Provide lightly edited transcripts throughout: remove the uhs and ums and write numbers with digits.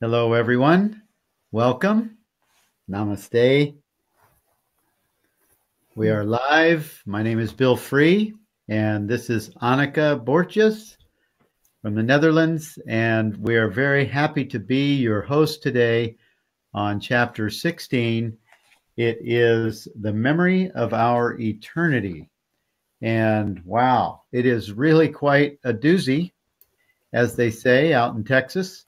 Hello, everyone. Welcome. Namaste. We are live. My name is Bill Free, and this is Annika Bortjes from the Netherlands. And we are very happy to be your host today on chapter 16. It is the memory of our eternity. And wow, it is really quite a doozy, as they say out in Texas.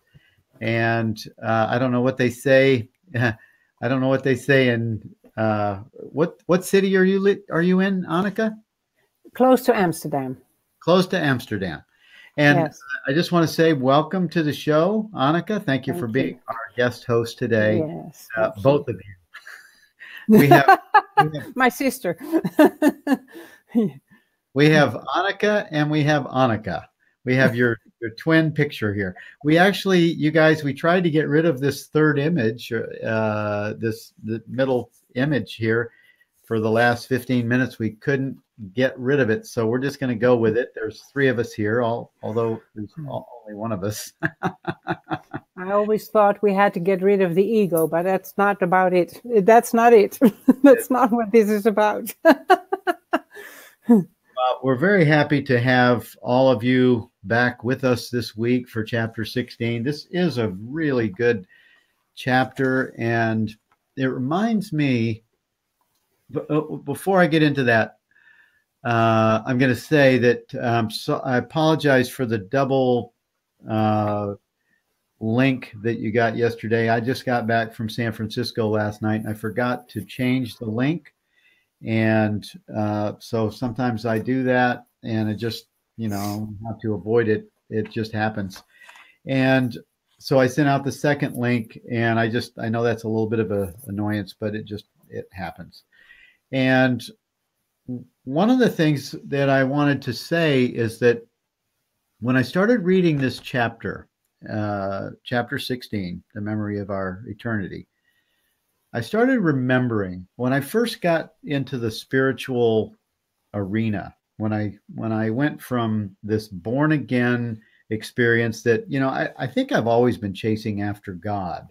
And I don't know what they say. I don't know what they say in what city are you in, Annika? Close to Amsterdam. Close to Amsterdam. And Yes. I just want to say welcome to the show, Annika. Thank you for Thank being you. our guest host today, Yes, both absolutely. of you. We have we have, My sister. we have Annika and we have Annika. We have your twin picture here. We actually, you guys, we tried to get rid of this third image, the middle image here for the last 15 minutes. We couldn't get rid of it, so we're just going to go with it. There's three of us here, although there's only one of us. I always thought we had to get rid of the ego, but that's not about it. That's not it. That's not what this is about. We're very happy to have all of you back with us this week for chapter 16. This is a really good chapter, and it reminds me, before I get into that, I'm going to say that so I apologize for the double link that you got yesterday. I just got back from San Francisco last night, and I forgot to change the link. And so sometimes I do that, and it just, have to avoid it. It just happens. And so I sent out the second link, and I know that's a little bit of a annoyance, but it happens. And one of the things that I wanted to say is that when I started reading this chapter, chapter 16, The Memory of Our Eternity, I started remembering when I first got into the spiritual arena, when I went from this born again experience that, I think I've always been chasing after God.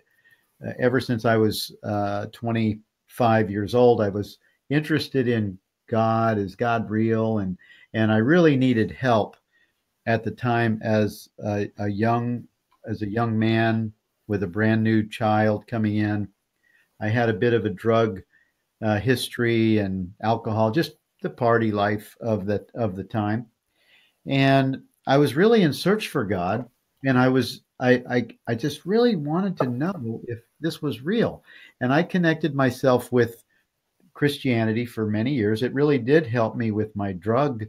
Ever since I was 25 years old, I was interested in God. Is God real? And I really needed help at the time as a young man with a brand new child coming in. I had a bit of a drug history and alcohol, just the party life of the time, and I was really in search for God, and I just really wanted to know if this was real, and I connected myself with Christianity for many years. It really did help me with my drug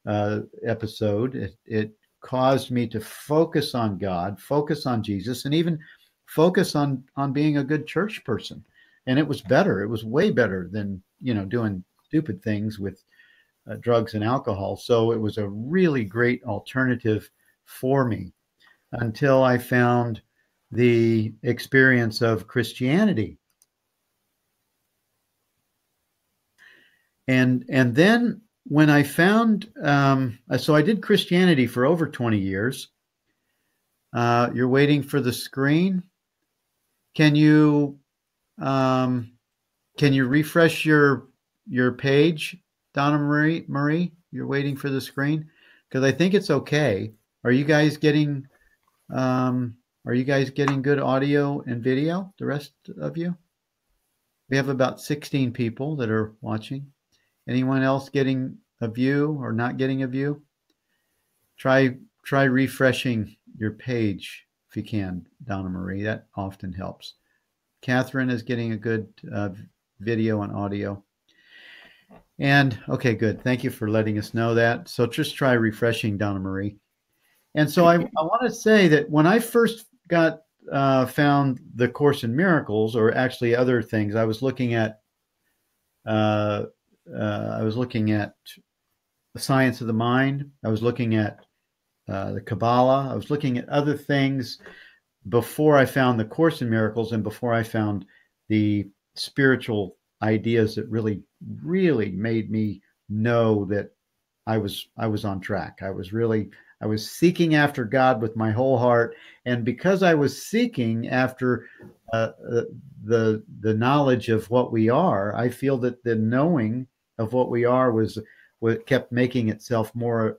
episode. It caused me to focus on God, focus on Jesus, and even focus on being a good church person. And it was better. It was way better than doing stupid things with drugs and alcohol. So it was a really great alternative for me until I found the experience of Christianity. And then when I found, so I did Christianity for over 20 years. You're waiting for the screen. Can you um, can you refresh your page, Donna Marie? You're waiting for the screen because I think it's okay. Are you guys getting um, are you guys getting good audio and video? The rest of you? We have about 16 people that are watching. Anyone else getting a view or not getting a view? Try refreshing your page if you can, Donna Marie. That often helps. Catherine is getting a good video and audio. And okay, good. Thank you for letting us know that. So just try refreshing, Donna Marie. And so I want to say that when I first got found the Course in Miracles, or actually other things, uh, I was looking at the science of the mind. I was looking at the Kabbalah. I was looking at other things before I found the Course in Miracles and before I found the spiritual ideas that really, really made me know that I was on track. I was seeking after God with my whole heart, and because I was seeking after the knowledge of what we are, I feel that the knowing of what we are was what kept making itself more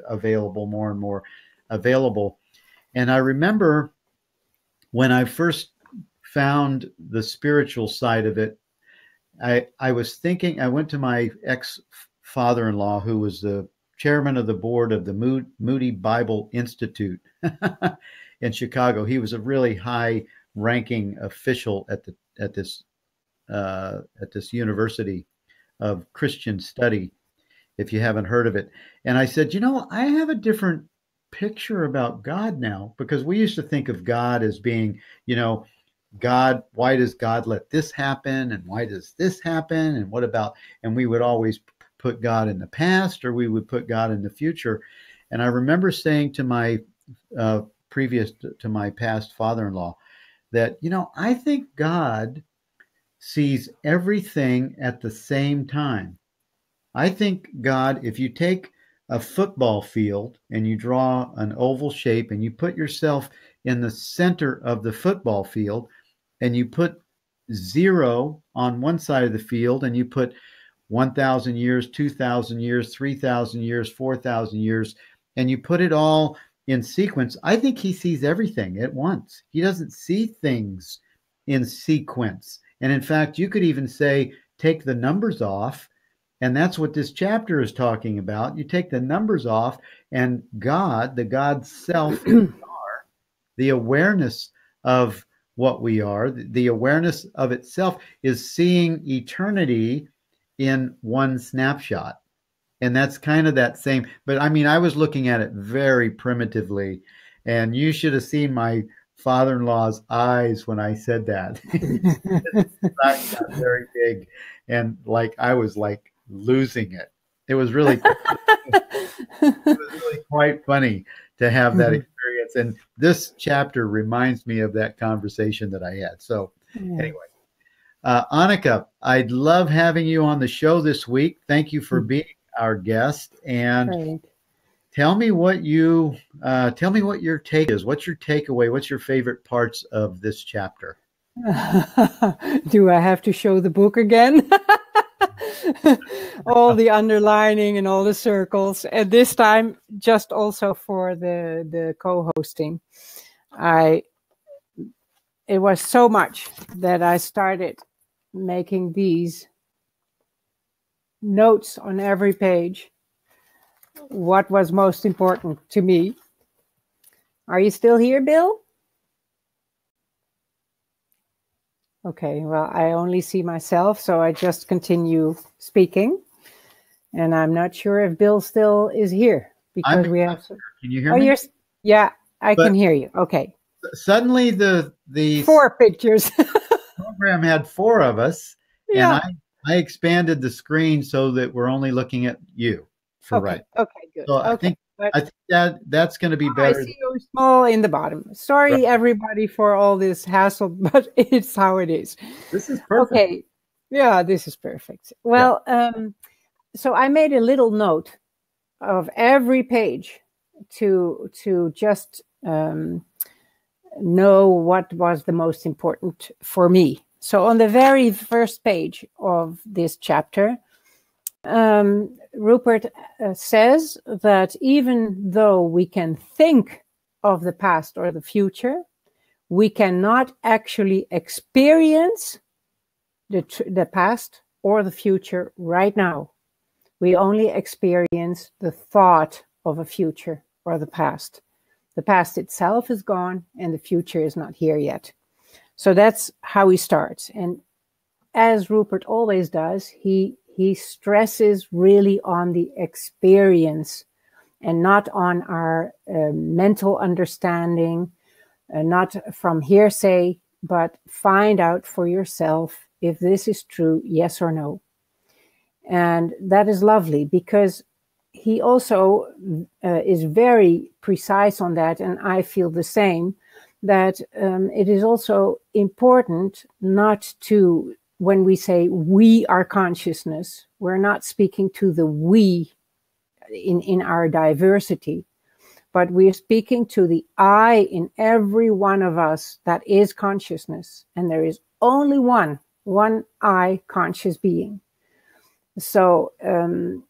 available, more and more available. And I remember when I first found the spiritual side of it, I was thinking, I went to my ex-father-in-law, who was the chairman of the board of the Moody Bible Institute in Chicago. He was a really high-ranking official at this university of Christian study, if you haven't heard of it. And I said, I have a different picture about God now, because we used to think of God as being, God, why does God let this happen? And why does this happen? And what about, and we would always put God in the past, or we would put God in the future. And I remember saying to my to my past father-in-law that, I think God sees everything at the same time. I think God, if you take a football field and you draw an oval shape and you put yourself in the center of the football field, and you put 0 on one side of the field, and you put 1,000 years, 2,000 years, 3,000 years, 4,000 years, and you put it all in sequence, I think he sees everything at once. He doesn't see things in sequence. And in fact, you could even say, take the numbers off. And that's what this chapter is talking about. You take the numbers off, and God, the God self, the awareness of what we are, the awareness of itself, is seeing eternity in one snapshot. And that's kind of that same, but I mean, I was looking at it very primitively, and you should have seen my father-in-law's eyes when I said that. It got very big, and I was losing it. It was really quite funny to have that experience. And this chapter reminds me of that conversation that I had. So anyway, Annika, I'd love having you on the show this week. Thank you for being our guest. And tell me what your take is. What's your takeaway? What's your favorite parts of this chapter? Do I have to show the book again? All the underlining and all the circles, and this time just also for the co-hosting. It was so much that I started making these notes on every page, what was most important to me. Are you still here, Bill? Okay, well, I only see myself, so I just continue speaking. And I'm not sure if Bill still is here, because we have. Can you hear me? Yeah, I can hear you. Okay. Suddenly the 4 pictures. program had 4 of us, and I expanded the screen so that we're only looking at you for right. Okay, good. So I think that's going to be better. I see you small in the bottom. Sorry, everybody, for all this hassle, but it's how it is. This is perfect. Okay. Yeah, this is perfect. Well, so I made a little note of every page to just know what was the most important for me. So on the very first page of this chapter, Rupert says that even though we can think of the past or the future, we cannot actually experience the past or the future right now. We only experience the thought of a future or the past. The past itself is gone and the future is not here yet. So that's how he starts. And as Rupert always does, he stresses really on the experience and not on our mental understanding, not from hearsay, but find out for yourself if this is true, yes or no. And that is lovely, because he also is very precise on that, and I feel the same, that it is also important not to, when we say we are consciousness, we're not speaking to the we in our diversity, but we're speaking to the I in every one of us that is consciousness. And there is only one I conscious being. So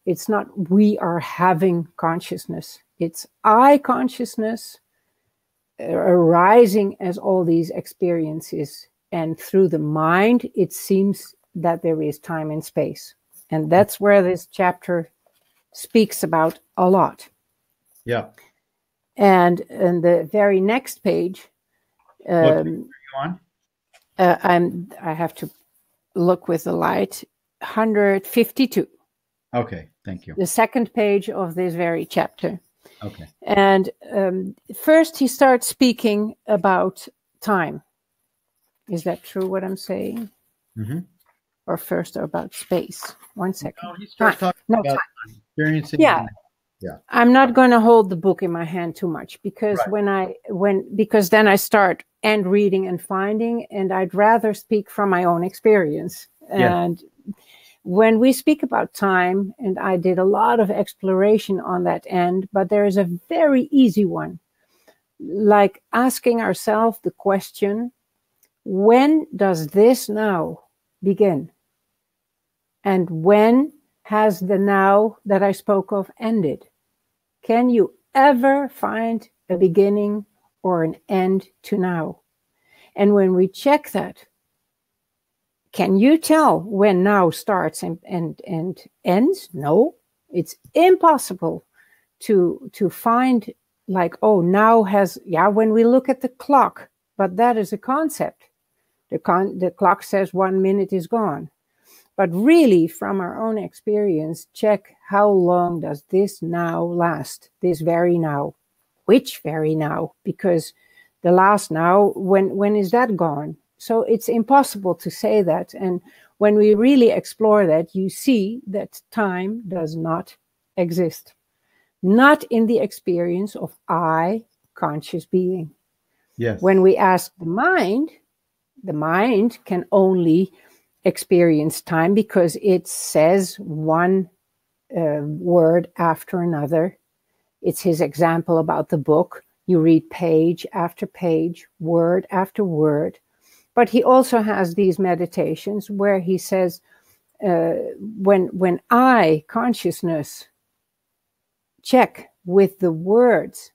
it's not we are having consciousness. It's I consciousness arising as all these experiences. And through the mind, it seems that there is time and space. And that's where this chapter speaks about a lot. Yeah. And in the very next page, What page are you on? I have to look with the light. 152. Okay, thank you. The second page of this very chapter. Okay. And first he starts speaking about time. Is that true what I'm saying? Mm-hmm. Or first about space? 1 second. No, he starts talking about time. Experiencing. Yeah. Yeah. I'm not going to hold the book in my hand too much because because then I start and reading and finding, and I'd rather speak from my own experience. Yeah. And when we speak about time, and I did a lot of exploration on that end, but there is a very easy one, like asking ourselves the question, when does this now begin? And when has the now that I spoke of ended? Can you ever find a beginning or an end to now? And when we check that, can you tell when now starts and ends? No, it's impossible to find like, oh, now has, when we look at the clock, but that is a concept. The clock says 1 minute is gone. But really, from our own experience, check how long does this now last, this very now. Which very now? Because the last now, when is that gone? So it's impossible to say that. And when we really explore that, you see that time does not exist. Not in the experience of I, conscious being. Yes. When we ask the mind can only experience time because it says one word after another. It's his example about the book. You read page after page, word after word. But he also has these meditations where he says, when I, consciousness, check with the words,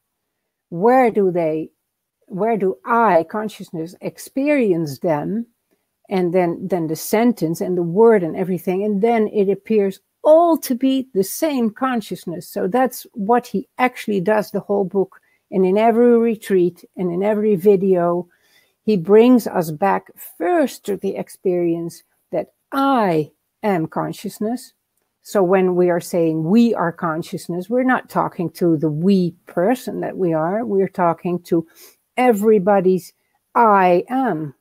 where do I, consciousness, experience them? And then the sentence and the word and everything, and then it appears all to be the same consciousness. So that's what he actually does the whole book. And in every retreat and in every video, he brings us back first to the experience that I am consciousness. So when we are saying we are consciousness, we're not talking to the we person that we are. We're talking to everybody's I am.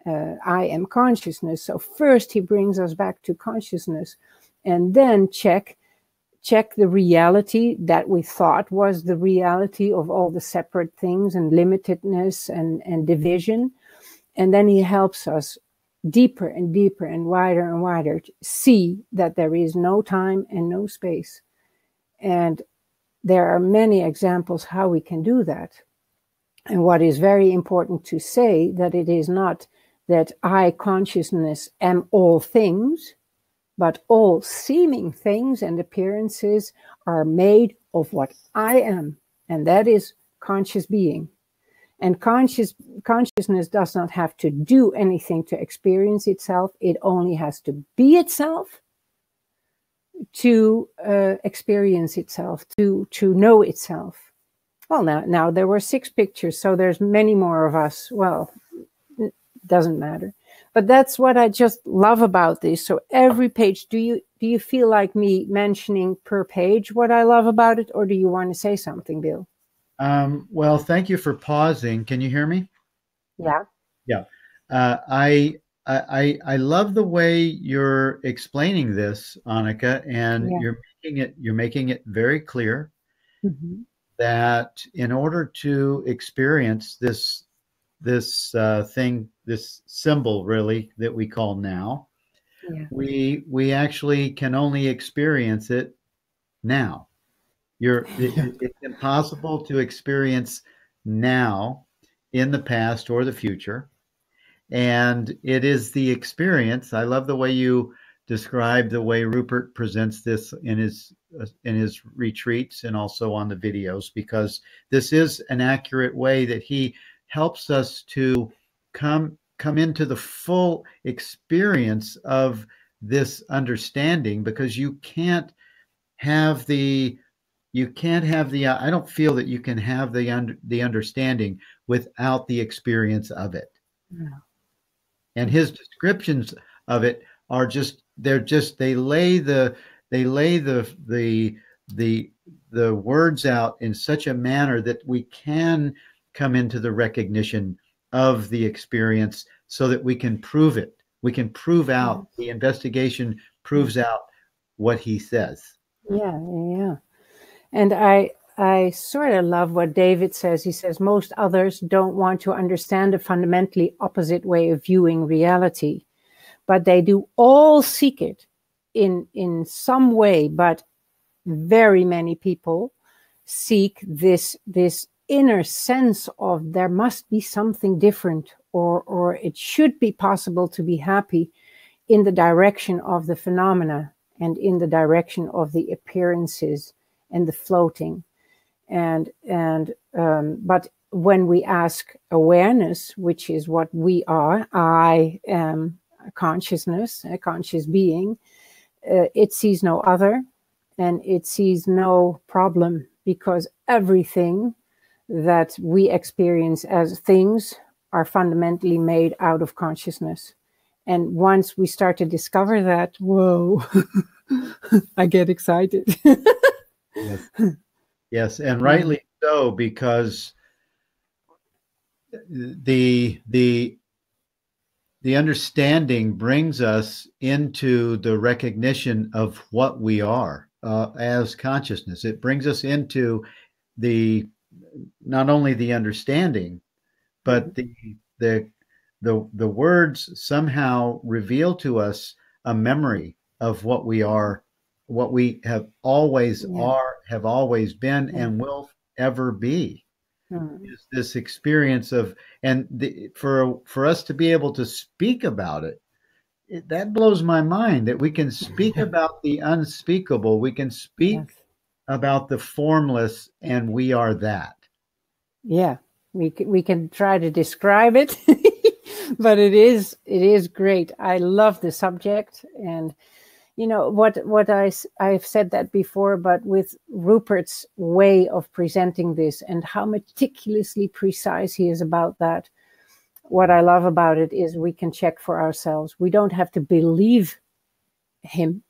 I am consciousness. So first he brings us back to consciousness, and then check the reality that we thought was the reality of all the separate things and limitedness and division. And then he helps us deeper and deeper and wider to see that there is no time and no space. And there are many examples how we can do that. And what is very important to say, that it is not that I, consciousness, am all things, but all seeming things and appearances are made of what I am, and that is conscious being. And consciousness does not have to do anything to experience itself. It only has to be itself to experience itself, to know itself. Well, now there were 6 pictures, so there's many more of us. Well, doesn't matter, but that's what I just love about this. So every page, do you feel like me mentioning per page what I love about it, or do you want to say something, Bill? Well, thank you for pausing. Can you hear me? Yeah. I love the way you're explaining this, Annika, and you're making it very clear that in order to experience this thing, this symbol really that we call now, we actually can only experience it now. It's impossible to experience now, in the past, or the future. And it is the experience. I love the way you describe the way Rupert presents this in his retreats and also on the videos, because this is an accurate way that he helps us to come into the full experience of this understanding, because I don't feel that you can have the understanding without the experience of it. Yeah. And his descriptions of it are they lay the words out in such a manner that we can come into the recognition of the experience, so that we can prove it. We can prove out, the investigation proves out what he says. Yeah. And I sort of love what David says. He says, most others don't want to understand a fundamentally opposite way of viewing reality, but they do all seek it in some way. But very many people seek this inner sense of there must be something different, or it should be possible to be happy, in the direction of the phenomena and in the direction of the appearances and the floating. But when we ask awareness, which is what we are, I am a consciousness, a conscious being, it sees no other, and it sees no problem, because everything that we experience as things are fundamentally made out of consciousness. And once we start to discover that, whoa, I get excited. Yes, and rightly so, because the understanding brings us into the recognition of what we are as consciousness. It brings us into not only the understanding, but the words somehow reveal to us a memory of what we are, what we have always have always been, and will ever be. Is this experience of, and for us to be able to speak about it, that blows my mind, that we can speak about the unspeakable. We can speak about the formless, and we are that. Yeah, we can try to describe it, but it is great. I love the subject, and what I've said that before, but with Rupert's way of presenting this and how meticulously precise he is about that, what I love about it is we can check for ourselves. We don't have to believe him.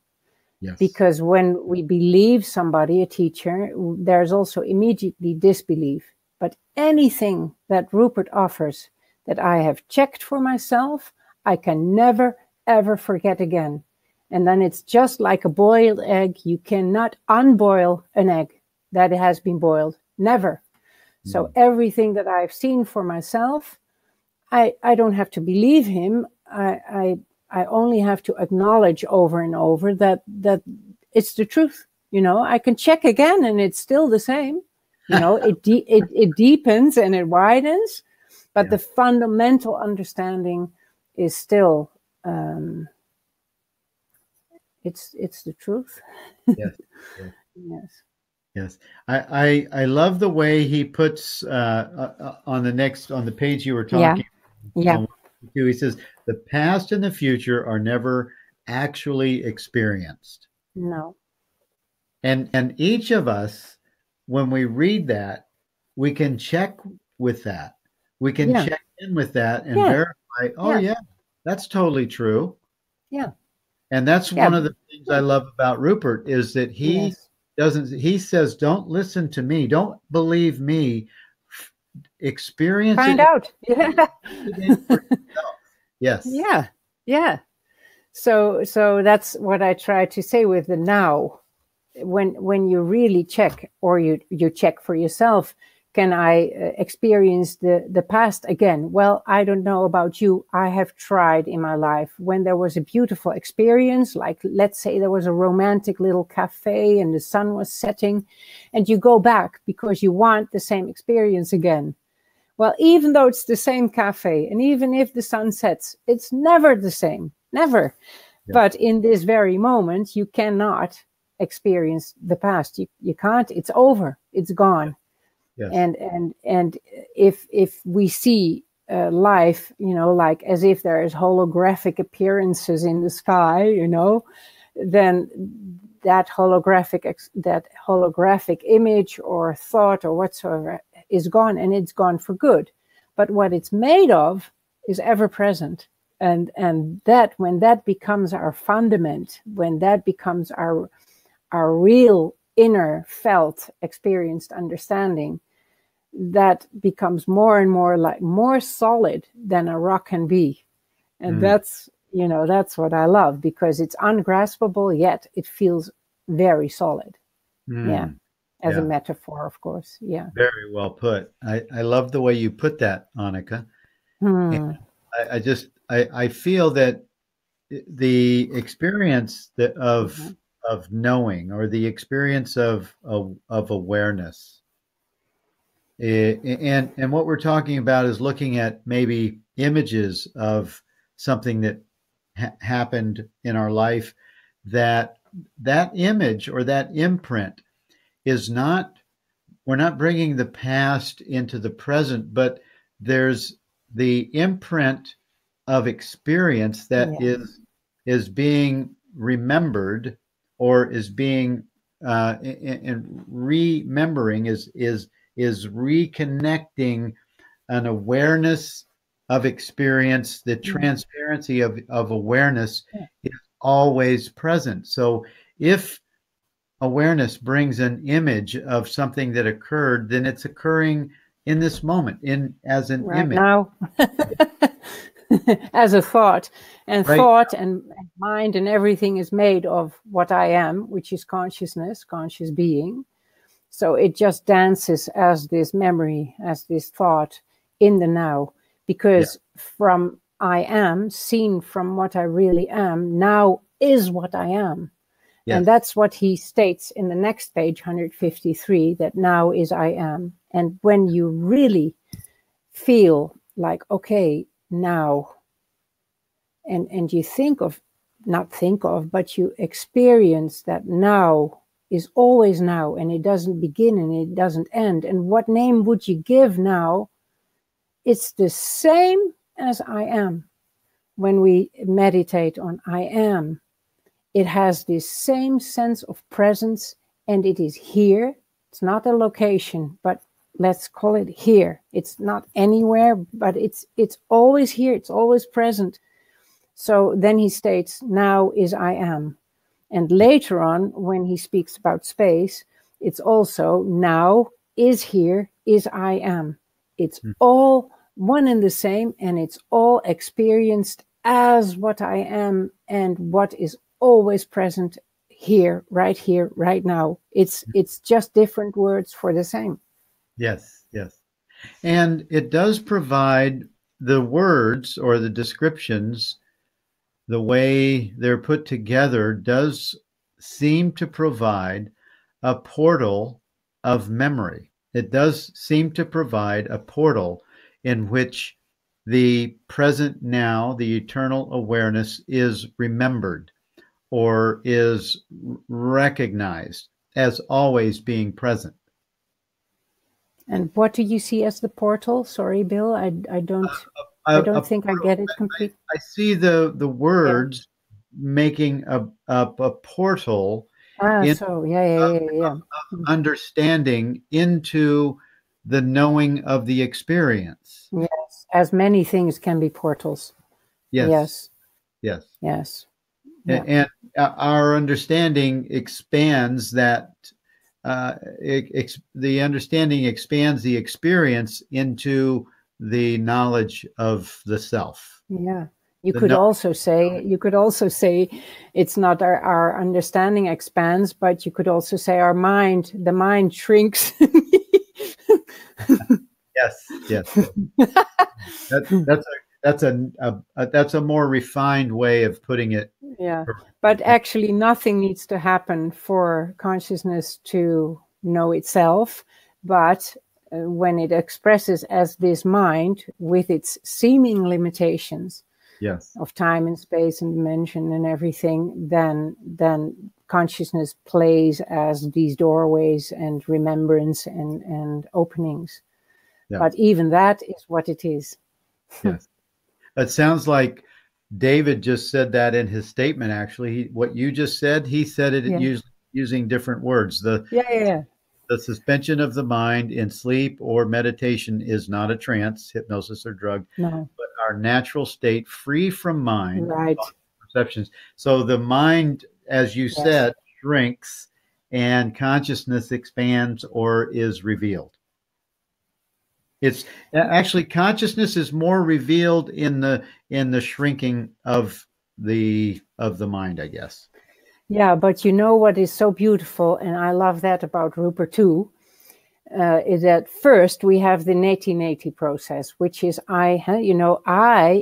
Yes. Because when we believe somebody, a teacher, there's also immediately disbelief. But anything that Rupert offers that I have checked for myself, I can never, ever forget again. And then it's just like a boiled egg. You cannot unboil an egg that has been boiled. Never. So everything that I've seen for myself, I don't have to believe him. I only have to acknowledge over and over that it's the truth. I can check again and it's still the same. It deepens and it widens, but the fundamental understanding is still it's the truth. Yes. I love the way he puts on the page you were talking. He says the past and the future are never actually experienced. No. And each of us, when we read that, we can check with that. We can check in with that and verify, that's totally true. Yeah. And that's one of the things I love about Rupert, is that he says, don't listen to me. Don't believe me. Experience Find out. Yeah. Yes. Yeah. So that's what I try to say with the now. When you really check, or you check for yourself, can I experience the past again? Well, I don't know about you. I have tried in my life when there was a beautiful experience, like let's say there was a romantic little cafe and the sun was setting, and you go back because you want the same experience again. Well, even though it's the same cafe, and even if the sun sets, it's never the same, never. Yeah. But in this very moment, you cannot experience the past. You can't. It's over. It's gone. Yes. And if we see life, like as if there is holographic appearances in the sky, then that holographic image or thought or whatsoever is gone, and it's gone for good. But what it's made of is ever present, and that when that becomes our fundament, when that becomes our real inner felt experienced understanding, that becomes more and more like more solid than a rock can be. And that's what I love, because it's ungraspable, yet it feels very solid. Yeah. As a metaphor, of course. Yeah. Very well put. I love the way you put that, Annika. I feel that the experience of knowing, or the experience of awareness, and what we're talking about is looking at maybe images of something that happened in our life, that image or that imprint is not, we're not bringing the past into the present, but there's the imprint of experience that is being remembered, or is being and remembering is reconnecting an awareness of experience. The transparency of awareness is always present. So if awareness brings an image of something that occurred, then it's occurring in this moment, as an image now. As a thought, and thought and mind and everything is made of what I am, which is consciousness, conscious being. So it just dances as this memory, as this thought in the now, because from I am, seen from what I really am, now is what I am. Yes. And that's what he states in the next page, 153, that now is I am. And when you really feel like, okay, now, and you but you experience that now is always now, and it doesn't begin and it doesn't end. And what name would you give now? It's the same as I am. When we meditate on I am, it has this same sense of presence, and it is here. It's not a location, but let's call it here. It's not anywhere, but it's always here. It's always present. So then he states, now is I am. And later on, when he speaks about space, it's also now is here, is I am. It's all one and the same, and it's all experienced as what I am, and what is always present here, right now. It's just different words for the same. Yes. And it does provide the words, or the descriptions, the way they're put together does seem to provide a portal of memory. It does seem to provide a portal in which the present now, the eternal awareness, is remembered or is recognized as always being present. And what do you see as the portal? Sorry, Bill, I don't think I get it complete. I see the words making a portal. Understanding into the knowing of the experience. Yes, as many things can be portals. Yes. Yeah. And our understanding expands that. The understanding expands the experience into the knowledge of the self. Yeah. You could also say it's not our understanding expands, but you could also say the mind shrinks Yes, yes. That's a more refined way of putting it. Yeah, but actually nothing needs to happen for consciousness to know itself, but when it expresses as this mind with its seeming limitations, Yes, of time and space and dimension and everything, then consciousness plays as these doorways and remembrance and openings. yeah. But even that is what it is. Yes. It sounds like David just said that in his statement. Actually, what you just said, he said it using different words. Yeah. The suspension of the mind in sleep or meditation is not a trance, hypnosis, or drug, No. but our natural state, free from mind, Right. perceptions. So the mind, as you said, shrinks and consciousness expands or is revealed. It's actually consciousness is more revealed in the shrinking of the mind, I guess. Yeah, but you know what is so beautiful, and I love that about Rupert too, is that first we have the neti-neti process, which is I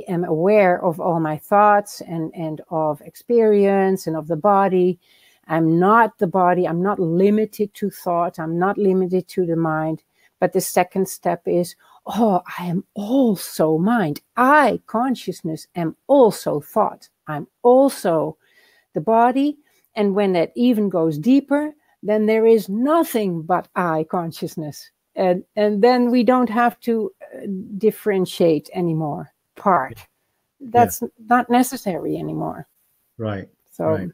am aware of all my thoughts and of experience and of the body. I'm not the body. I'm not limited to thought. I'm not limited to the mind. But the second step is, I am also mind. I, consciousness, am also thought. I'm also the body. And when that even goes deeper, then there is nothing but I, consciousness. And then we don't have to differentiate anymore. That's not necessary anymore. Right. So right.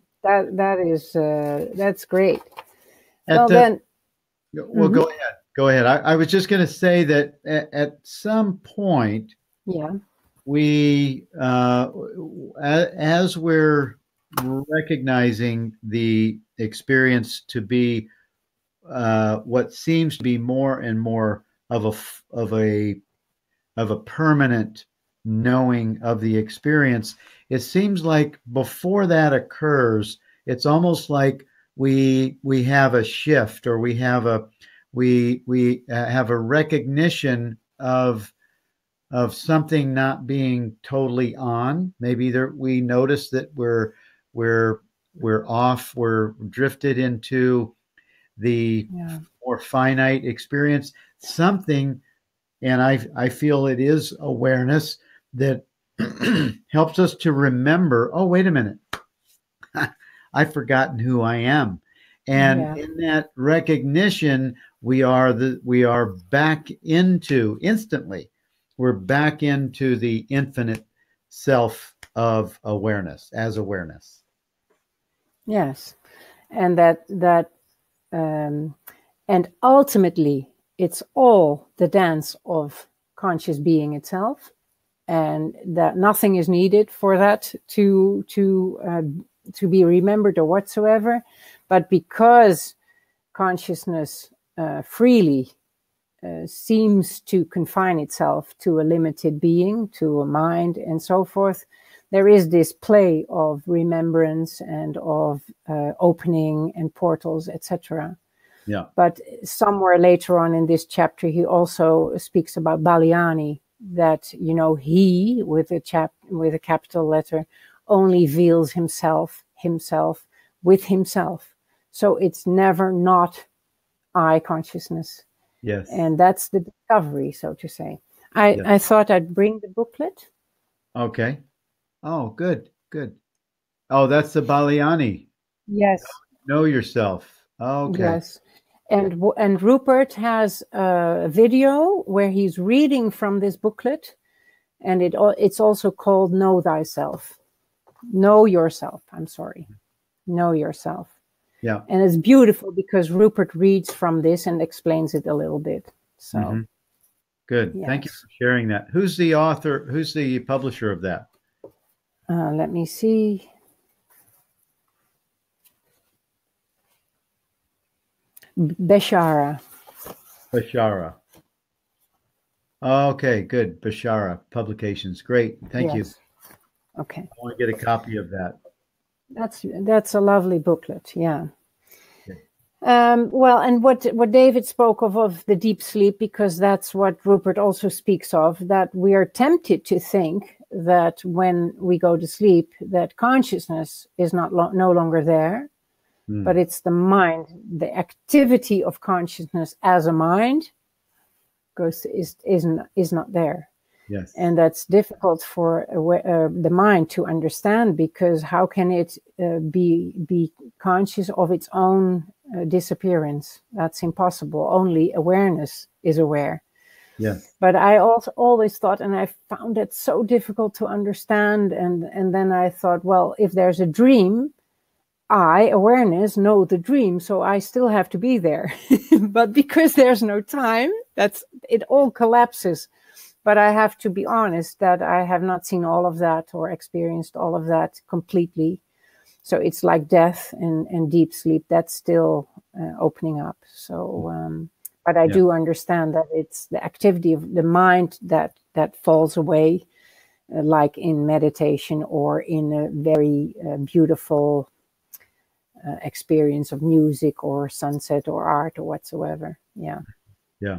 that's great. Well, go ahead. Go ahead. I was just going to say that at some point, we, as we're recognizing the experience to be what seems to be more and more of a permanent knowing of the experience, it seems like before that occurs, it's almost like we have a shift, or we have a recognition of something not being totally on. Maybe we notice that we're off, we're drifted into the more finite experience, something. And I feel it is awareness that helps us to remember, oh, wait a minute, I've forgotten who I am. And in that recognition, we are back into instantly. We're back into the infinite self of awareness as awareness. Yes, and and ultimately, it's all the dance of conscious being itself, and that nothing is needed for that to be remembered or whatsoever. But because consciousness freely seems to confine itself to a limited being, to a mind, and so forth, there is this play of remembrance and of opening and portals, etc. Yeah. But somewhere later on in this chapter, he also speaks about Baliani, that he with a capital letter only veils himself with himself. So it's never not I, consciousness. Yes. And that's the discovery, so to say. I thought I'd bring the booklet. Okay. Oh, good. Oh, that's the Baliani. Yes. Know yourself. Okay. Yes. And Rupert has a video where he's reading from this booklet, and it's also called Know Thyself. Know Yourself. I'm sorry. Know Yourself. Yeah. And it's beautiful because Rupert reads from this and explains it a little bit. So good. Yes. Thank you for sharing that. Who's the author? Who's the publisher of that? Let me see. Beshara. Okay, good. Beshara Publications. Great. Thank you. Okay. I want to get a copy of that. That's a lovely booklet. Yeah. Okay. Well, and what David spoke of the deep sleep, because that's what Rupert also speaks of, that we are tempted to think that when we go to sleep, that consciousness is no longer there, but it's the mind, the activity of consciousness as a mind is not there. Yes. And that's difficult for the mind to understand, because how can it be conscious of its own disappearance? That's impossible. Only awareness is aware. Yes. But I also always thought, and I found it so difficult to understand. And then I thought, well, if there's a dream, I, awareness, know the dream, so I still have to be there. But because there's no time, it all collapses. But I have to be honest that I have not seen all of that or experienced all of that completely. So it's like death and deep sleep. That's still opening up. So, but I do understand that it's the activity of the mind that falls away, like in meditation or in a very beautiful experience of music or sunset or art or whatsoever. Yeah. Yeah.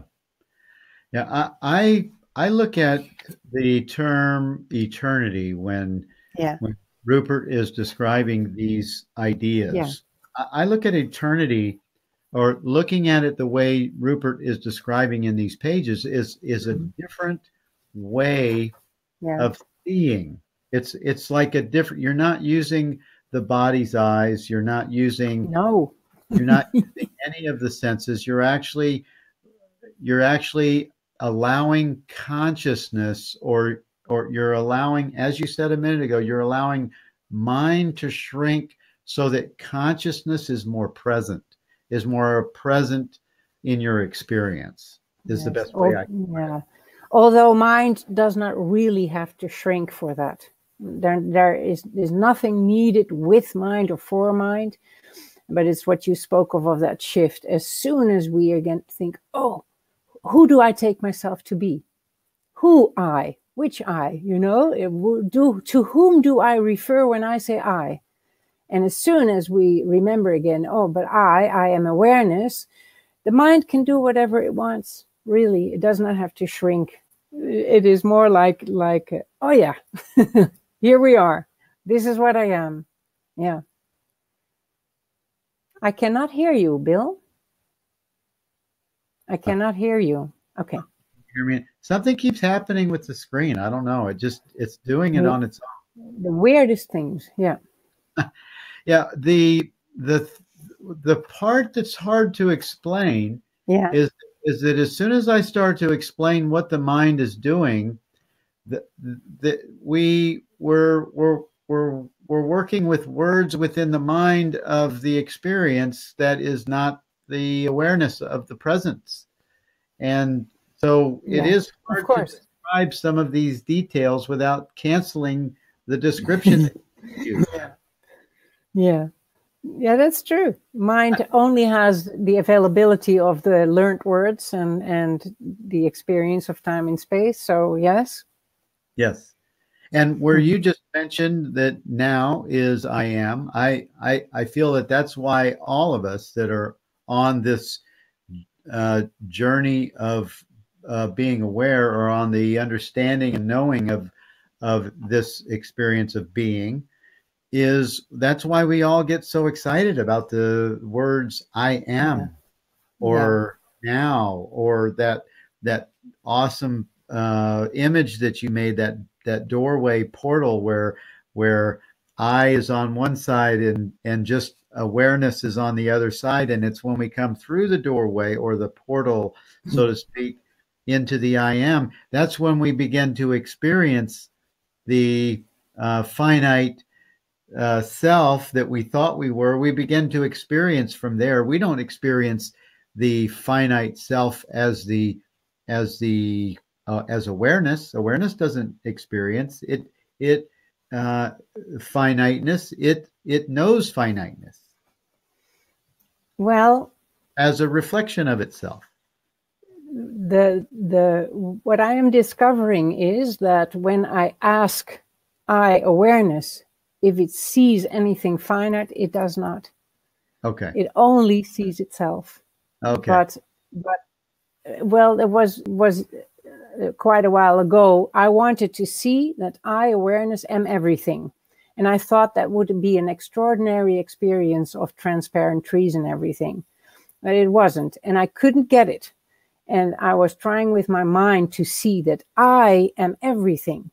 Yeah. I look at the term eternity when Rupert is describing these ideas. Yeah. I look at eternity, or looking at it the way Rupert is describing in these pages, is a different way of seeing. It's like a different. You're not using the body's eyes. You're not using you're not using any of the senses. You're actually allowing consciousness, or you're allowing, as you said a minute ago, you're allowing mind to shrink so that consciousness is more present in your experience, is the best way I can put it. Although mind does not really have to shrink for that. There's nothing needed with mind or for mind, but it's what you spoke of that shift. As soon as we again think, oh, who do I take myself to be? Who I? Which I? To whom do I refer when I say I? And as soon as we remember again, oh, but I am awareness, the mind can do whatever it wants. Really, it does not have to shrink. It is more like oh yeah, here we are. This is what I am. Yeah. I cannot hear you, Bill. I cannot hear you. Okay. Hear me? Something keeps happening with the screen. I don't know. It's doing it on its own. The weirdest things. Yeah. Yeah. The part that's hard to explain is that as soon as I start to explain what the mind is doing, we're working with words within the mind of the experience that is not the awareness of the presence. And so it is hard to describe some of these details without canceling the description. Yeah, that's true. Mind only has the availability of the learned words and the experience of time and space. So yes. Yes. And where you just mentioned that now is I am, I feel that that's why all of us that are on this journey of being aware, or on the understanding and knowing of this experience of being, that's why we all get so excited about the words I am, or now, or that awesome image that you made, that doorway portal where I is on one side and just awareness is on the other side. And it's when we come through the doorway, or the portal, so to speak, into the I am, that's when we begin to experience the finite self that we thought we were. We begin to experience from there. We don't experience the finite self as awareness. Awareness doesn't experience it finiteness. It knows finiteness. Well, as a reflection of itself. What I am discovering is that when I ask I awareness if it sees anything finite, it does not. Okay. It only sees itself. Okay. But well, it was quite a while ago. I wanted to see that I, awareness, am everything. And I thought that would be an extraordinary experience of transparent trees and everything. But it wasn't. And I couldn't get it. And I was trying with my mind to see that I am everything.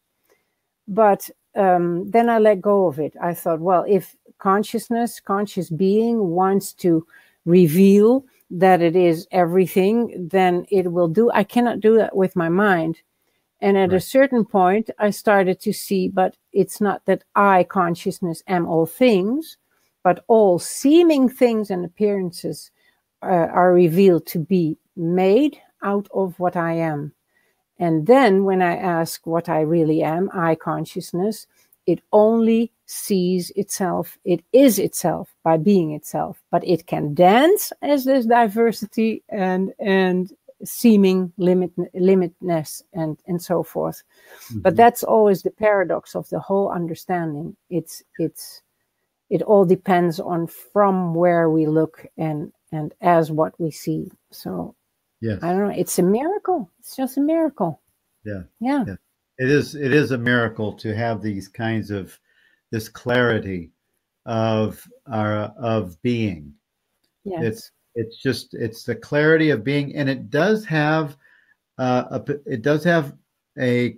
But then I let go of it. I thought, well, if conscious being wants to reveal that it is everything, then it will do. I cannot do that with my mind. And at a certain point, I started to see, but it's not that I, consciousness, am all things, but all seeming things and appearances are revealed to be made out of what I am. And then when I ask what I really am, I, consciousness, it only sees itself. It is itself by being itself. But it can dance as there's diversity and seeming limitness and so forth. Mm-hmm. But that's always the paradox of the whole understanding. It all depends on from where we look and as what we see. So yes. I don't know. It's a miracle. It's just a miracle. Yeah. Yeah. Yeah. It is a miracle to have these kinds of this clarity of being. Yes. It's the clarity of being, and it does have a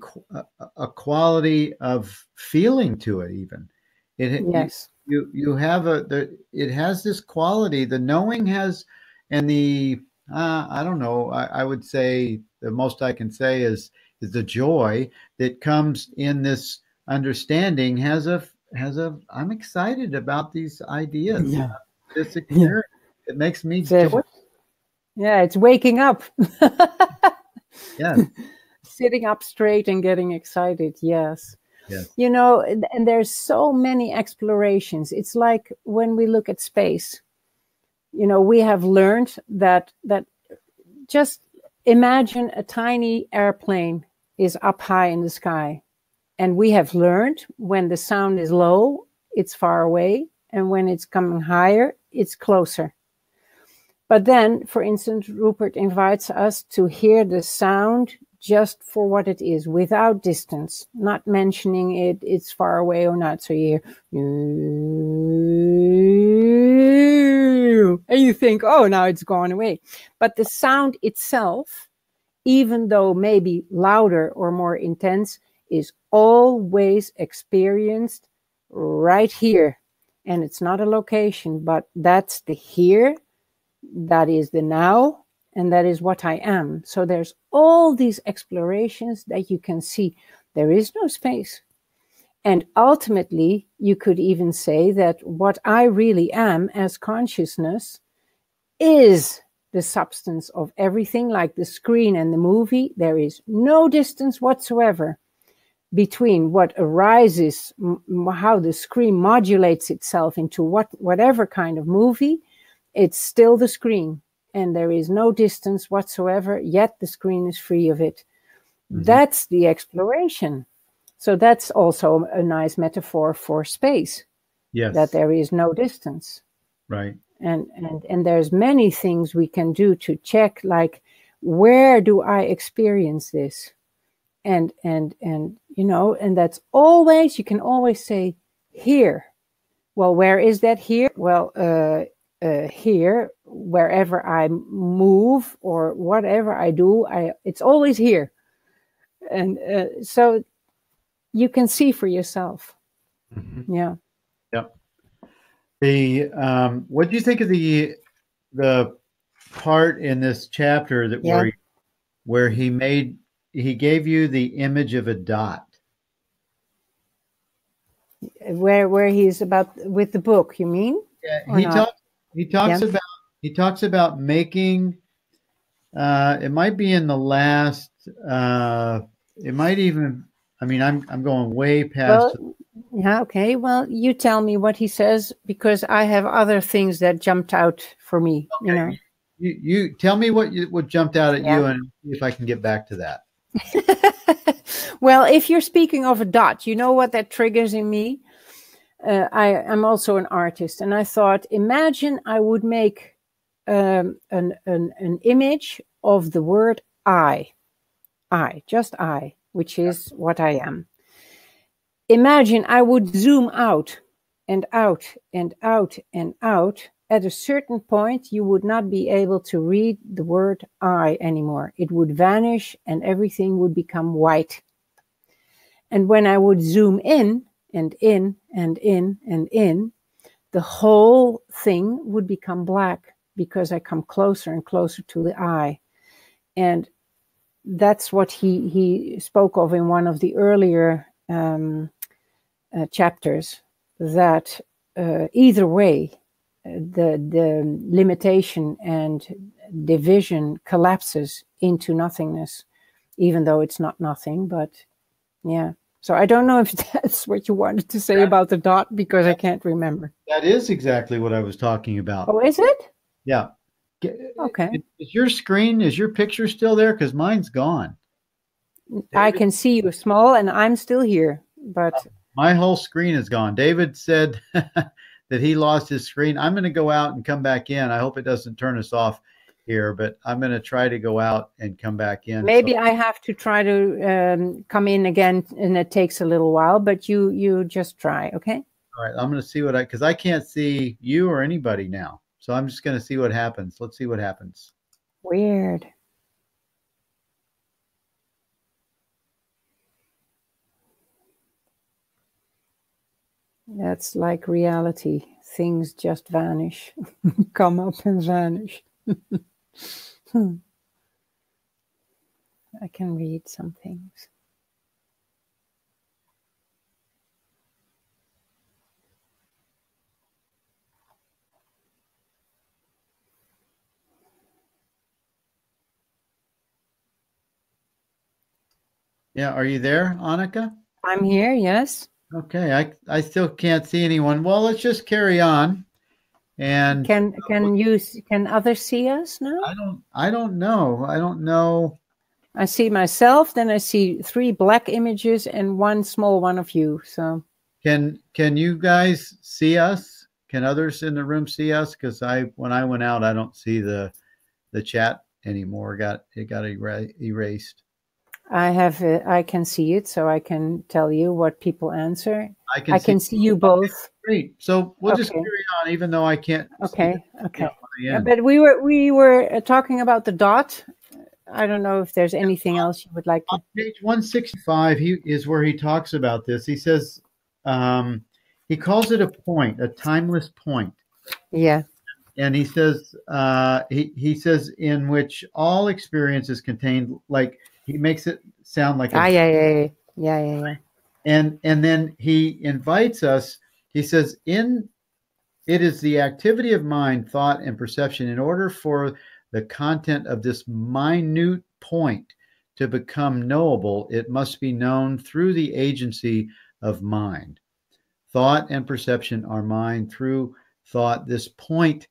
quality of feeling to it. Even yes, you have it has this quality. The knowing has, and the I don't know. I would say the most I can say is the joy that comes in this understanding has a I'm excited about these ideas. Yeah. This experience. It makes me joyful. Yeah, it's waking up. Yeah. Sitting up straight and getting excited. Yes. Yes. You know, and there's so many explorations. It's like when we look at space, you know, we have learned that just imagine a tiny airplane is up high in the sky. And we have learned when the sound is low, it's far away. And when it's coming higher, it's closer. But then, for instance, Rupert invites us to hear the sound just for what it is, without distance, not mentioning it's far away or not. So you hear, and you think, oh, now it's gone away. But the sound itself, even though maybe louder or more intense, is always experienced right here. And it's not a location, but that's the here. That is the now, and that is what I am. So there's all these explorations that you can see. There is no space. And ultimately, you could even say that what I really am as consciousness is the substance of everything, like the screen and the movie. There is no distance whatsoever between what arises, how the screen modulates itself into whatever kind of movie. It's still the screen, and there is no distance whatsoever, yet the screen is free of it. Mm-hmm. That's the exploration. So that's also a nice metaphor for space. Yes. That there is no distance. Right. And there's many things we can do to check, like, where do I experience this? And you know, and that's always, you can always say here. Well, where is that here? Well, here, wherever I move or whatever I do, it's always here. And so you can see for yourself. Mm-hmm. Yeah. Yep. What do you think of the part in this chapter that where he gave you the image of a dot? Where he's about with the book, you mean? Yeah, he talks about making. It might be in the last. It might even. I mean, I'm going way past. Well, yeah. Okay. Well, you tell me what he says, because I have other things that jumped out for me. Okay. You know. You tell me what jumped out at you, and see if I can get back to that. Well, if you're speaking of a dot, you know what that triggers in me? I'm also an artist, and I thought, imagine I would make an image of the word I, just I, which is what I am. Imagine I would zoom out and out and out and out. At a certain point, you would not be able to read the word I anymore. It would vanish and everything would become white. And when I would zoom in and in and in and in, the whole thing would become black because I come closer and closer to the I. And that's what he spoke of in one of the earlier chapters, that either way, the limitation and division collapses into nothingness, even though it's not nothing. But yeah, so I don't know if that's what you wanted to say about the dot, because I can't remember. That is exactly what I was talking about. Oh, is it? Yeah. Okay. Is your picture still there? Because mine's gone. I can see you small and I'm still here, but my whole screen is gone. David said that he lost his screen. I'm going to go out and come back in. I hope it doesn't turn us off here, but I'm going to try to go out and come back in. Maybe I have to try to come in again, and it takes a little while, but you just try, okay? All right, I'm going to see because I can't see you or anybody now. So I'm just going to see what happens. Let's see what happens. Weird. That's like reality. Things just vanish, come up and vanish. I can read some things. Yeah, are you there, Annika? I'm here, yes. Okay, I still can't see anyone. Well, let's just carry on. And can others see us now? I don't know. I see myself, then I see 3 black images and 1 small one of you. So can you guys see us? Can others in the room see us? Because when I went out, I don't see the chat anymore. It got erased. I can see it, so I can tell you what people answer. I can see you both. Okay, great. So we'll just carry on, even though I can't. Okay. Yeah, but we were talking about the dot. I don't know if there's anything else you would like to. On page 165, is where he talks about this. He says, he calls it a point, a timeless point. Yeah. And he says, he says, in which all experience is contained, like he makes it sound like yeah. And then he invites us. He says, it is the activity of mind, thought, and perception in order for the content of this minute point to become knowable. It must be known through the agency of mind. Thought and perception are mind. Through thought, this point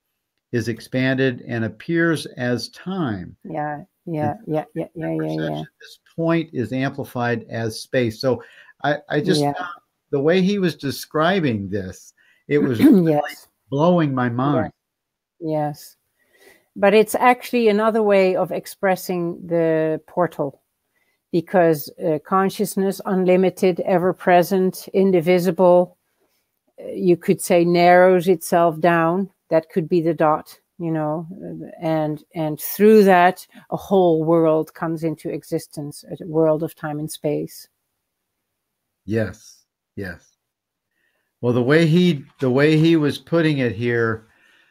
is expanded and appears as time. Yeah. This point is amplified as space. So I just found the way he was describing this, it was really blowing my mind. Yes. But it's actually another way of expressing the portal, because consciousness, unlimited, ever present, indivisible, you could say narrows itself down. That could be the dot, and through that, a whole world comes into existence, a world of time and space. Yes. Well, the way he was putting it here,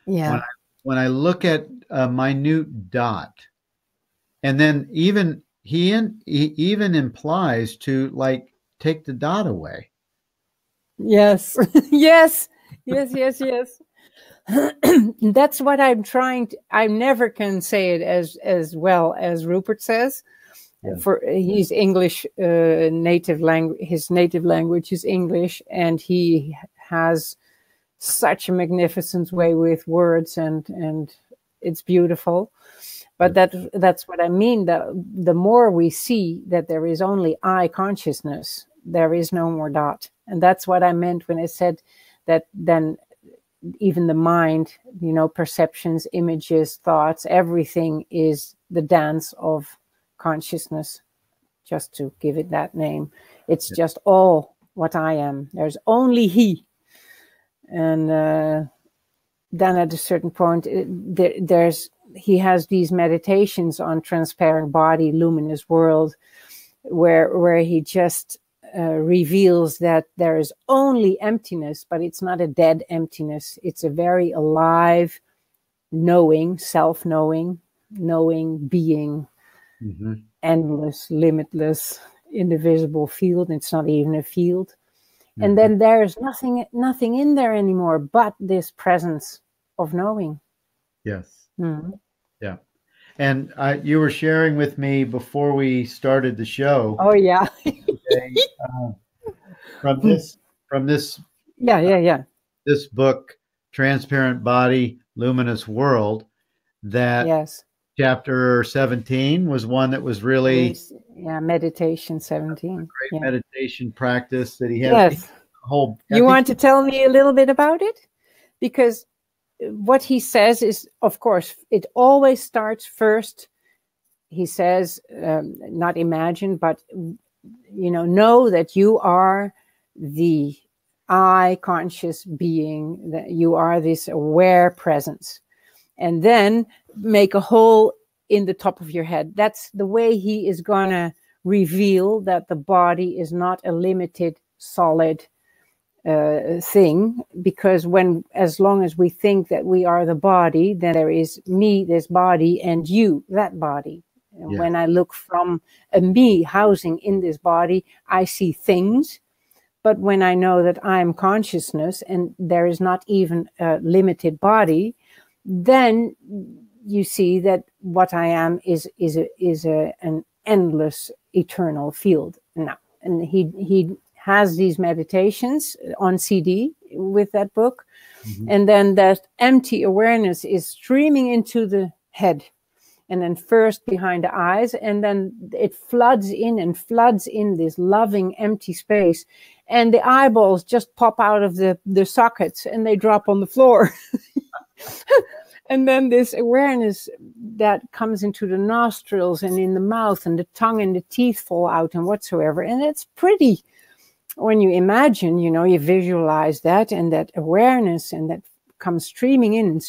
when I look at a minute dot, and then he even implies to like take the dot away. Yes. That's what I'm trying to. I never can say it as well as Rupert says. Yeah. For he's English, native language. His native language is English, and he has such a magnificent way with words, and it's beautiful. But that's what I mean. The more we see that there is only I consciousness, there is no more dot, and that's what I meant when I said that then even the mind, perceptions, images, thoughts, everything is the dance of consciousness, just to give it that name. It's just all what I am. There's only he. And then at a certain point, he has these meditations on transparent body, luminous world, where he just reveals that there is only emptiness, but it's not a dead emptiness. It's a very alive knowing, self-knowing, being, endless, limitless, indivisible field. It's not even a field. And then there's nothing in there anymore but this presence of knowing. Yes. Yeah. And you were sharing with me before we started the show. Oh yeah. Today, from this. Yeah. This book, Transparent Body, Luminous World, that chapter 17 was one that was really meditation 17. Great meditation practice that he has. Yes. You want to tell me a little bit about it? Because what he says is, of course, it always starts first. He says, not imagine, but know that you are the I conscious being, that you are this aware presence, and then make a hole in the top of your head. That's the way he is gonna reveal that the body is not a limited, solid thing, because as long as we think that we are the body, then there is me, this body, and you, that body. And when I look from a me housing in this body, I see things. But when I know that I am consciousness and there is not even a limited body, then you see that what I am is an endless, eternal field. Now, and he has these meditations on CD with that book. And then that empty awareness is streaming into the head, and then first behind the eyes, and then it floods in this loving empty space, and the eyeballs just pop out of the sockets and they drop on the floor. And then this awareness that comes into the nostrils and in the mouth, and the tongue and the teeth fall out and whatsoever. And it's pretty when you imagine, you visualize that, and that awareness, and that comes streaming in.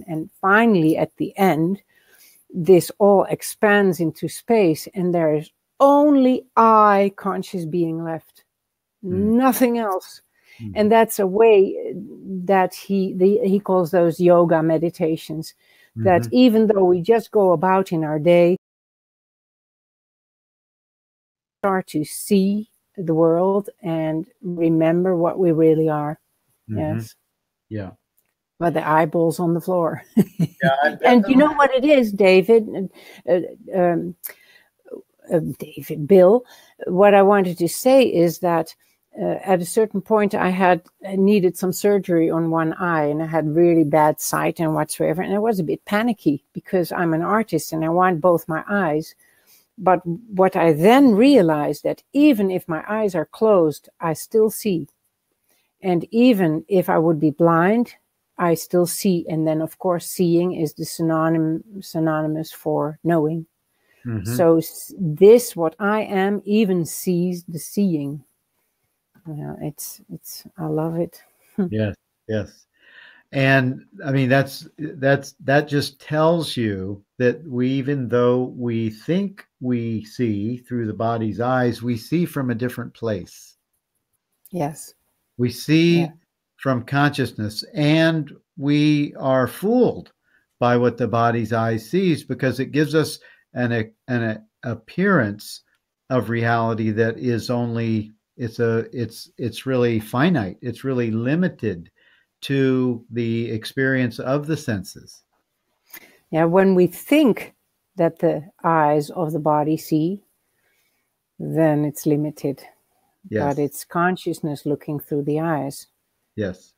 And finally, at the end, this all expands into space, and there is only I conscious being left, nothing else. And that's a way that he calls those yoga meditations, that even though we just go about in our day, start to see the world and remember what we really are. Yes. Yeah. But the eyeballs on the floor. And you know what it is, David? Bill, what I wanted to say is that at a certain point I needed some surgery on one eye, and I had really bad sight and whatsoever. And I was a bit panicky because I'm an artist and I want both my eyes. But what I then realized, that even if my eyes are closed, I still see. And even if I would be blind, I still see. And then, of course, seeing is the synonymous for knowing. So this, what I am, even sees the seeing. It's I love it. Yes. And I mean, that just tells you that even though we think we see through the body's eyes, we see from a different place. Yes. We see from consciousness, and we are fooled by what the body's eyes sees, because it gives us an appearance of reality that is only, it's really finite. It's really limited to the experience of the senses. Yeah, when we think that the eyes of the body see, then it's limited. But it's consciousness looking through the eyes. Yes.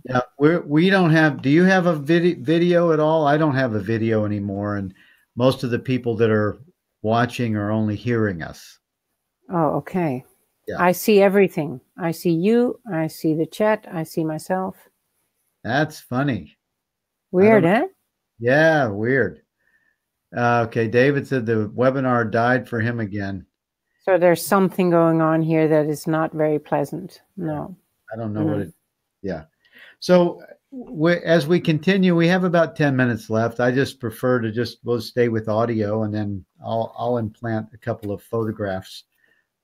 Yeah, we don't have. Do you have a video at all? I don't have a video anymore, and most of the people that are watching are only hearing us. Oh, okay. Yeah. I see everything. I see you. I see the chat. I see myself. That's funny. Weird, eh? Yeah, weird. Okay, David said the webinar died for him again. So there's something going on here that is not very pleasant. No. I don't know what it. Yeah. So as we continue, we have about 10 minutes left. I just prefer to we'll stay with audio, and then I'll implant a couple of photographs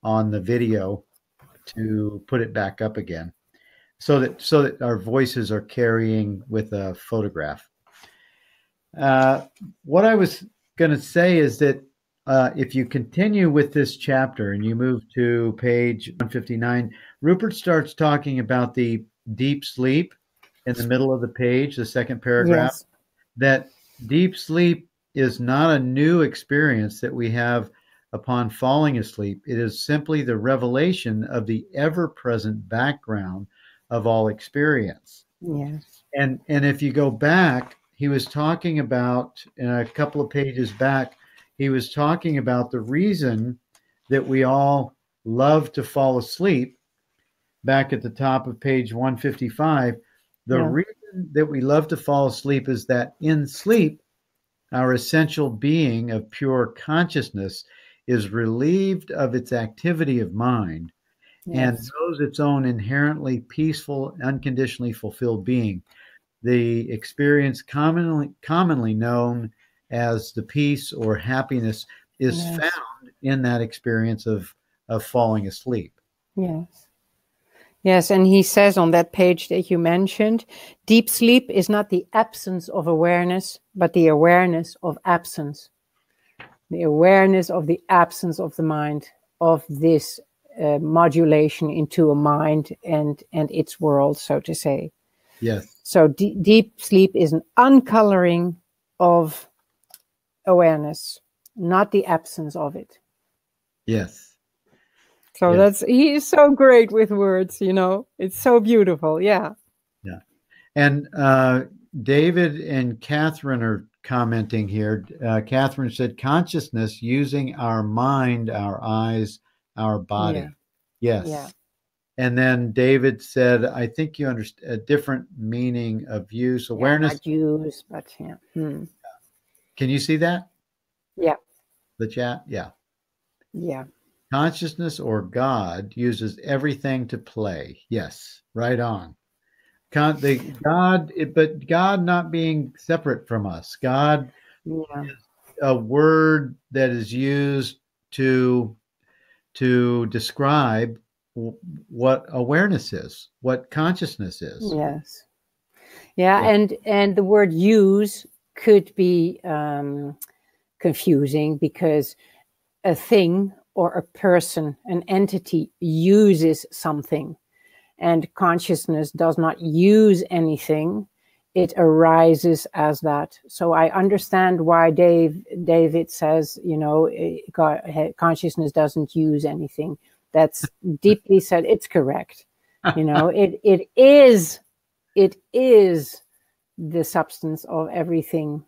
on the video to put it back up again, so that our voices are carrying with a photograph. What I was going to say is that if you continue with this chapter and you move to page 159, Rupert starts talking about the deep sleep in the middle of the page, the second paragraph. Yes. That deep sleep is not a new experience that we have upon falling asleep. It is simply the revelation of the ever-present background of all experience. Yes. And if you go back, he was talking about, in a couple of pages back, he was talking about the reason that we all love to fall asleep. Back at the top of page 155, the reason that we love to fall asleep is that in sleep, our essential being of pure consciousness is relieved of its activity of mind and knows its own inherently peaceful, unconditionally fulfilled being. The experience commonly known as the peace or happiness is found in that experience of falling asleep. Yes. Yes, and he says on that page that you mentioned, deep sleep is not the absence of awareness, but the awareness of absence. The awareness of the absence of the mind, of this modulation into a mind and its world, so to say. Yes. So deep sleep is an uncoloring of awareness, not the absence of it. Yes. So he is so great with words, it's so beautiful. Yeah. Yeah. And David and Catherine are commenting here. Catherine said, consciousness using our mind, our eyes, our body. Yeah. Yes. Yeah. And then David said, I think you understand a different meaning of use. Awareness. Not use, but yeah. Can you see that? Yeah. The chat? Yeah. Yeah. Consciousness or God uses everything to play. Yes, right on. But God not being separate from us. God is a word that is used to describe what awareness is, what consciousness is. Yes. Yeah, and the word use could be confusing because a thing or a person, an entity uses something, and consciousness does not use anything. It arises as that. So I understand why David says, consciousness doesn't use anything. That's deeply said. It's correct. It is the substance of everything,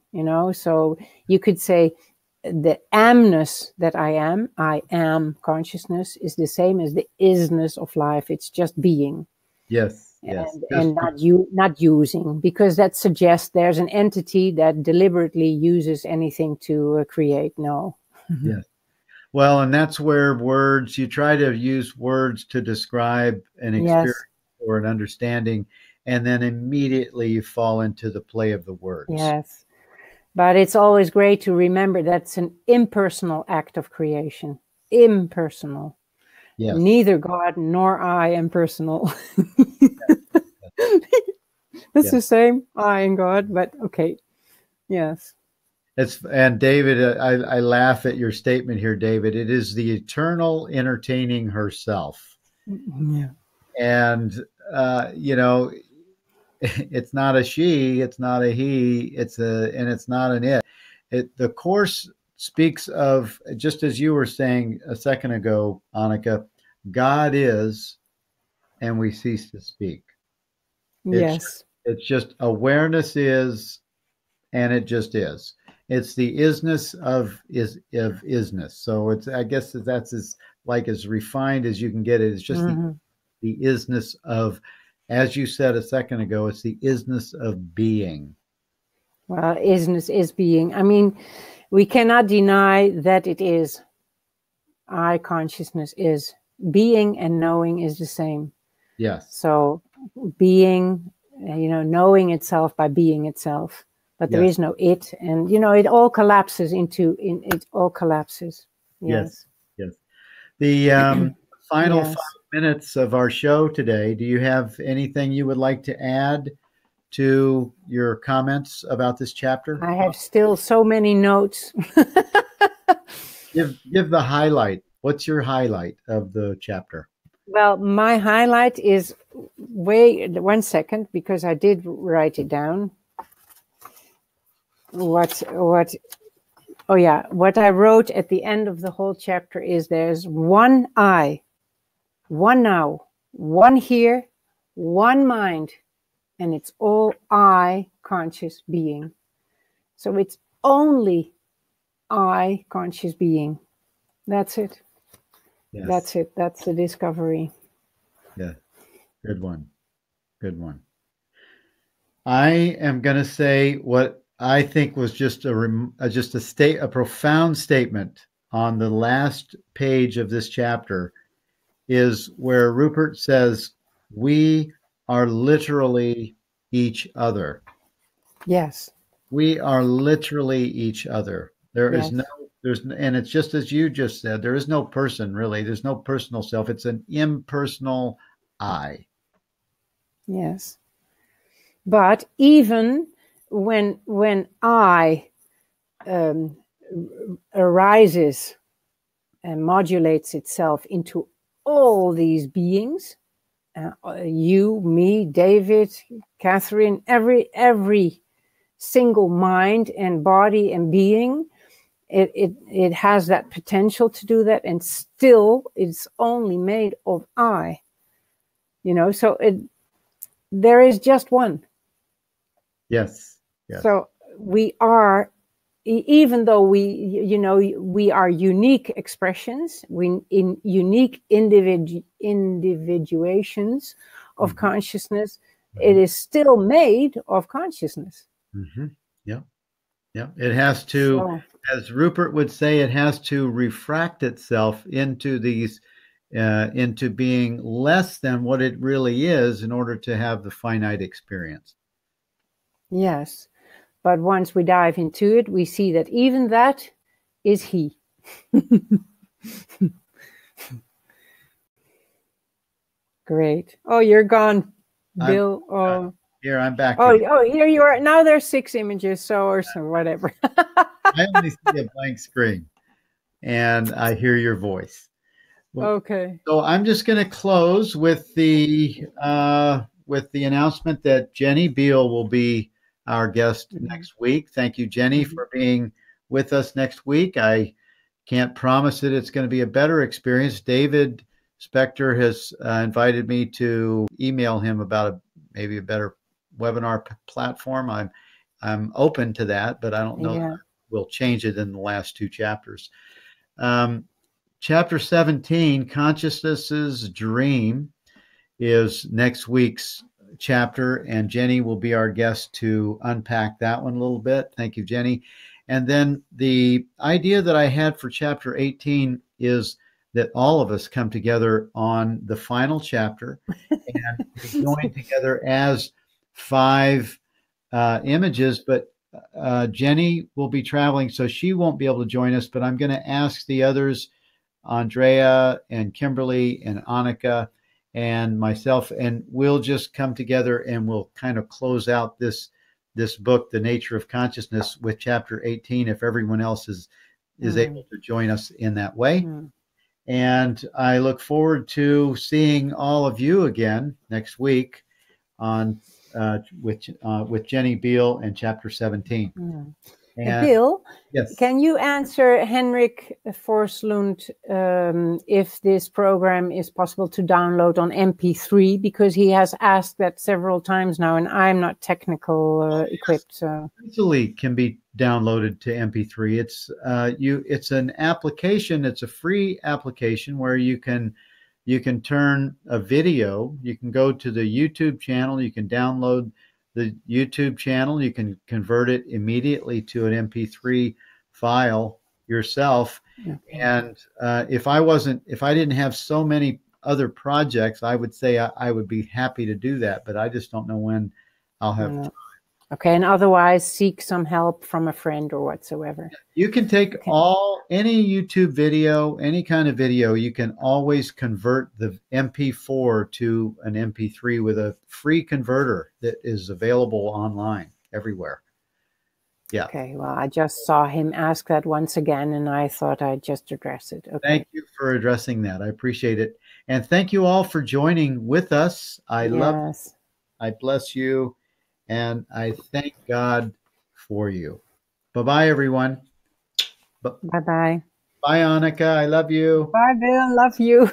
so you could say the amness that I am consciousness is the same as the isness of life. It's just being. Yes. Yes. And not using, because that suggests there's an entity that deliberately uses anything to create. No. Yes. Well, and that's where you try to use words to describe an experience or an understanding, and then immediately you fall into the play of the words. Yes. But it's always great to remember that's an impersonal act of creation. Impersonal. Yes. Neither God nor I am personal. It's the same, I and God, but okay. Yes. And David, I laugh at your statement here, David. It is the eternal entertaining herself. Yeah. And, it's not a she, it's not a he, and it's not an it. The Course speaks of, just as you were saying a second ago, Annika, God is, and we cease to speak. Yes. It's just awareness is, and it just is. It's the isness of isness. So I guess that's as like as refined as you can get it. It's just Mhm. the isness of, as you said a second ago, it's the isness of being. Well, isness is being. I mean, we cannot deny that it is. I consciousness is. Being and knowing is the same. Yes. So being, knowing itself by being itself. But there Yes. is no it. And, it all collapses it all collapses. Yes. Yes. Yes. The final Yes. 5 minutes of our show today, do you have anything you would like to add to your comments about this chapter? I have still so many notes. Give the highlight. What's your highlight of the chapter? Well, my highlight is wait 1 second, because I did write it down. What I wrote at the end of the whole chapter is there's one I, one now, one here, one mind, and it's all I conscious being. So it's only I conscious being. That's it. Yes. That's it. That's the discovery. Yeah. Good one. Good one. I am going to say what I think was just a profound statement on the last page of this chapter, is where Rupert says, we are literally each other. Yes. We are literally each other. Yes. And it's just as you just said, there is no person really. There's no personal self. It's an impersonal I. Yes. But even when I arises and modulates itself into all these beings, you, me, David, Catherine, every single mind and body and being, it has that potential to do that, and still it's only made of I. So there is just one. Yes. Yes. So we are, even though we are unique expressions, in unique individuations of consciousness, it is still made of consciousness. Mm-hmm. Yeah. Yeah. It has to, as Rupert would say, it has to refract itself into these, into being less than what it really is in order to have the finite experience. Yes. But once we dive into it, we see that even that is he. Great. Oh, you're gone, Bill. Here, I'm back. Oh, here you are. Now there's 6 images, or whatever. I only see a blank screen, and I hear your voice. Well, okay. So I'm just going to close with the announcement that Jenny Beal will be our guest next week. Thank you, Jenny, for being with us next week. I can't promise that it's going to be a better experience. David Spector has invited me to email him about maybe a better webinar platform. I'm open to that, but I don't know that we'll change it in the last 2 chapters. Chapter 17, Consciousness's Dream, is next week's chapter, and Jenny will be our guest to unpack that one a little bit. Thank you, Jenny. And then the idea that I had for chapter 18 is that all of us come together on the final chapter and join together as 5 images, but Jenny will be traveling, so she won't be able to join us, but I'm going to ask the others, Andrea and Kimberly and Annika and myself, and we'll just come together and we'll kind of close out this book, The Nature of Consciousness, with chapter 18, if everyone else is able to join us in that way. And I look forward to seeing all of you again next week on with Jenny Beal and chapter 17. And Bill, yes, can you answer Henrik Forslund if this program is possible to download on MP3? Because he has asked that several times now, and I'm not technical equipped. So easily can be downloaded to MP3. It's an application. It's a free application where you can turn a video. You can go to the YouTube channel. You can download the YouTube channel. You can convert it immediately to an MP3 file yourself. Okay. And if I didn't have so many other projects, I would say I would be happy to do that, but I just don't know when I'll have time. Okay, and otherwise seek some help from a friend or whatsoever. You can take any YouTube video, any kind of video, you can always convert the MP4 to an MP3 with a free converter that is available online everywhere. Yeah. Okay, well, I just saw him ask that once again, and I thought I'd just address it. Okay. Thank you for addressing that. I appreciate it. And thank you all for joining with us. I bless you, and I thank God for you. Bye-bye, everyone. Bye-bye. Bye, Annika. I love you. Bye, Bill. Love you.